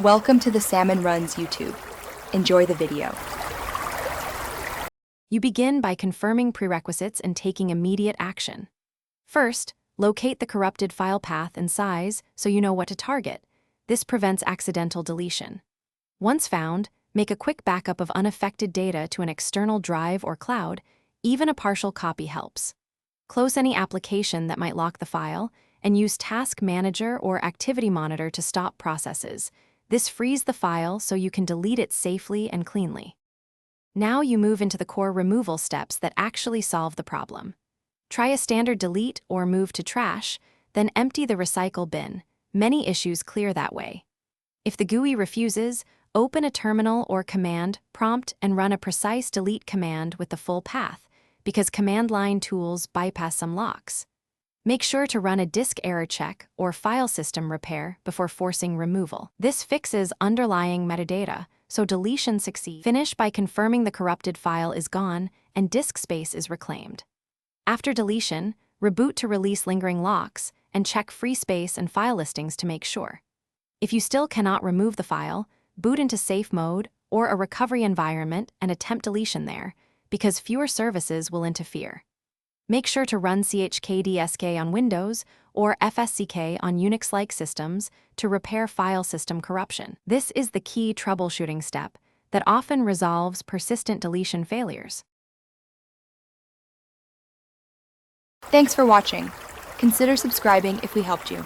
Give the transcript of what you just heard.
Welcome to the Salmon Runs YouTube. Enjoy the video. You begin by confirming prerequisites and taking immediate action. First, locate the corrupted file path and size so you know what to target. This prevents accidental deletion. Once found, make a quick backup of unaffected data to an external drive or cloud. Even a partial copy helps. Close any application that might lock the file, and use Task Manager or Activity Monitor to stop processes. This frees the file so you can delete it safely and cleanly. Now you move into the core removal steps that actually solve the problem. Try a standard delete or move to trash, then empty the recycle bin. Many issues clear that way. If the GUI refuses, open a terminal or command prompt and run a precise delete command with the full path, because command line tools bypass some locks. Make sure to run a disk error check or file system repair before forcing removal. This fixes underlying metadata, so deletion succeeds. Finish by confirming the corrupted file is gone and disk space is reclaimed. After deletion, reboot to release lingering locks and check free space and file listings to make sure. If you still cannot remove the file, boot into safe mode or a recovery environment and attempt deletion there, because fewer services will interfere. Make sure to run chkdsk on Windows or fsck on Unix-like systems to repair file system corruption. This is the key troubleshooting step that often resolves persistent deletion failures. Thanks for watching. Consider subscribing if we helped you.